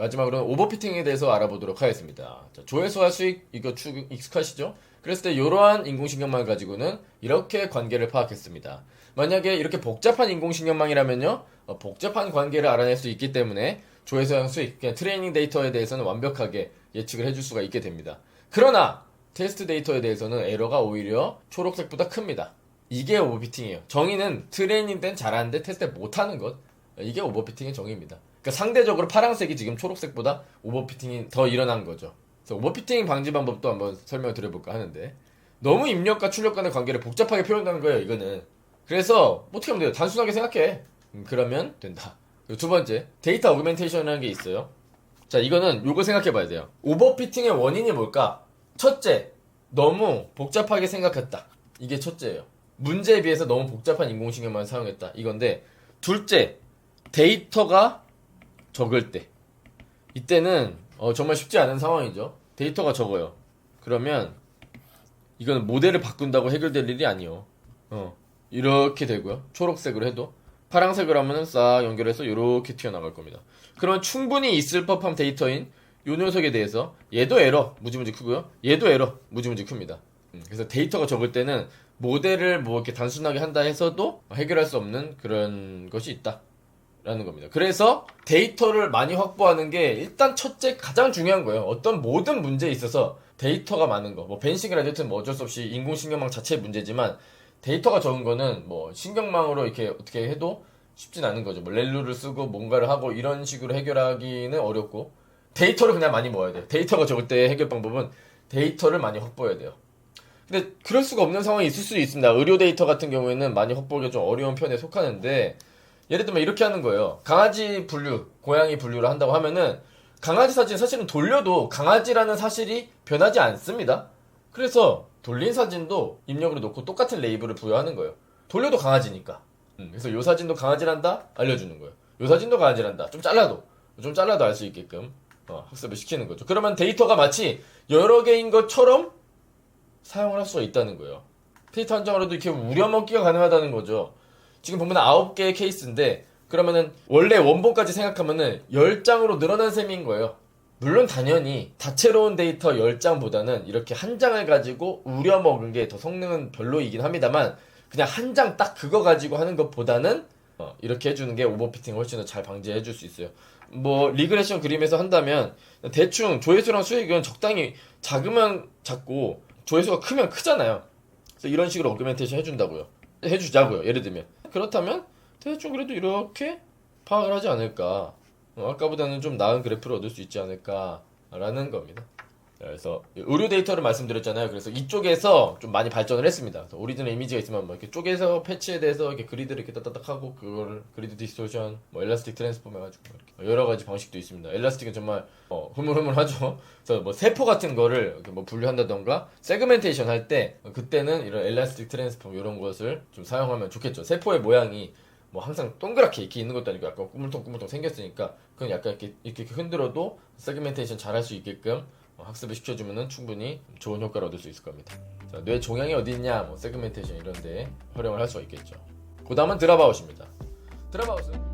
마지막으로는 오버피팅에 대해서 알아보도록 하겠습니다. 자, 조회수와 수익 이거 익숙하시죠? 그랬을 때 이러한 인공신경망을 가지고는 이렇게 관계를 파악했습니다. 만약에 이렇게 복잡한 인공신경망이라면요, 복잡한 관계를 알아낼 수 있기 때문에 조회수랑 수익, 그냥 트레이닝 데이터에 대해서는 완벽하게 예측을 해줄 수가 있게 됩니다. 그러나 테스트 데이터에 대해서는 에러가 오히려 초록색보다 큽니다. 이게 오버피팅이에요. 정의는 트레이닝된 잘하는데 테스트 못하는 것, 이게 오버피팅의 정의입니다. 그러니까 상대적으로 파란색이 지금 초록색보다 오버피팅이 더 일어난 거죠. 그래서 오버피팅 방지 방법도 한번 설명을 드려볼까 하는데, 너무 입력과 출력 간의 관계를 복잡하게 표현하는 거예요, 이거는. 그래서 어떻게 하면 돼요? 단순하게 생각해. 그러면 된다. 그리고 두 번째, 데이터 어그멘테이션이라는 게 있어요. 자, 이거는 요거 생각해 봐야 돼요. 오버피팅의 원인이 뭘까? 첫째, 너무 복잡하게 생각했다. 이게 첫째예요. 문제에 비해서 너무 복잡한 인공신경망을 사용했다. 이건데, 둘째, 데이터가 적을 때. 이때는 정말 쉽지 않은 상황이죠. 데이터가 적어요. 그러면 이거는 모델을 바꾼다고 해결될 일이 아니에요. 이렇게 되고요. 초록색으로 해도. 파란색으로 하면은 싹 연결해서 이렇게 튀어나갈 겁니다. 그러면 충분히 있을 법한 데이터인 요 녀석에 대해서 얘도 에러 무지무지 크고요. 얘도 에러 무지무지 큽니다. 그래서 데이터가 적을 때는 모델을 뭐 이렇게 단순하게 한다 해서도 해결할 수 없는 그런 것이 있다 라는 겁니다. 그래서 데이터를 많이 확보하는 게 일단 첫째 가장 중요한 거예요. 어떤 모든 문제에 있어서 데이터가 많은 거, 뭐 벤싱이라 하여튼 뭐 어쩔 수 없이 인공신경망 자체의 문제지만, 데이터가 적은 거는 뭐 신경망으로 이렇게 어떻게 해도 쉽진 않은 거죠. 뭐 렐루를 쓰고 뭔가를 하고 이런 식으로 해결하기는 어렵고, 데이터를 그냥 많이 모아야 돼요. 데이터가 적을 때 해결 방법은 데이터를 많이 확보해야 돼요. 근데 그럴 수가 없는 상황이 있을 수 있습니다. 의료 데이터 같은 경우에는 많이 확보하기가 좀 어려운 편에 속하는데, 예를 들면 이렇게 하는 거예요. 강아지 분류, 고양이 분류를 한다고 하면은 강아지 사진 사실은 돌려도 강아지라는 사실이 변하지 않습니다. 그래서 돌린 사진도 입력으로 놓고 똑같은 레이블을 부여하는 거예요. 돌려도 강아지니까. 그래서 요 사진도 강아지란다? 알려주는 거예요. 요 사진도 강아지란다. 좀 잘라도 알 수 있게끔 학습을 시키는 거죠. 그러면 데이터가 마치 여러 개인 것처럼 사용을 할 수가 있다는 거예요. 데이터 한 장으로도 이렇게 우려먹기가 가능하다는 거죠. 지금 보면 9개의 케이스인데, 그러면은 원래 원본까지 생각하면은 10장으로 늘어난 셈인 거예요. 물론 당연히 다채로운 데이터 10장보다는 이렇게 한 장을 가지고 우려먹은 게 더 성능은 별로이긴 합니다만, 그냥 한 장 딱 그거 가지고 하는 것보다는 이렇게 해주는 게 오버피팅을 훨씬 더 잘 방지해 줄 수 있어요. 뭐 리그레션 그림에서 한다면 대충 조회수랑 수익은 적당히 작으면 작고 조회수가 크면 크잖아요. 그래서 이런 식으로 어그멘테이션 해주자고요. 예를 들면 그렇다면 대충 그래도 이렇게 파악을 하지 않을까, 아까보다는 좀 나은 그래프를 얻을 수 있지 않을까라는 겁니다. 그래서 의료 데이터를 말씀드렸잖아요. 그래서 이쪽에서 좀 많이 발전을 했습니다. 오리지널 이미지가 있으면 뭐 이렇게 쪼개서 패치에 대해서 이렇게 그리드를 이렇게 따닥 하고, 그거를 그리드 디스토션, 뭐 엘라스틱 트랜스폼 해가지고 이렇게 여러 가지 방식도 있습니다. 엘라스틱은 정말 흐물흐물하죠. 그래서 뭐 세포 같은 거를 이렇게 뭐 분류한다던가 세그멘테이션 할 때 그때는 이런 엘라스틱 트랜스폼 이런 것을 좀 사용하면 좋겠죠. 세포의 모양이 뭐 항상 동그랗게 이렇게 있는 것도 아니고 약간 꾸물통꾸물통 생겼으니까 그건 약간 이렇게 흔들어도 세그멘테이션 잘 할 수 있게끔 학습을 시켜주면 충분히 좋은 효과를 얻을 수 있을 겁니다. 자, 뇌 종양이 어디 있냐, 뭐 세그멘테이션 이런데 활용을 할 수가 있겠죠. 그 다음은 드랍아웃입니다. 드랍아웃은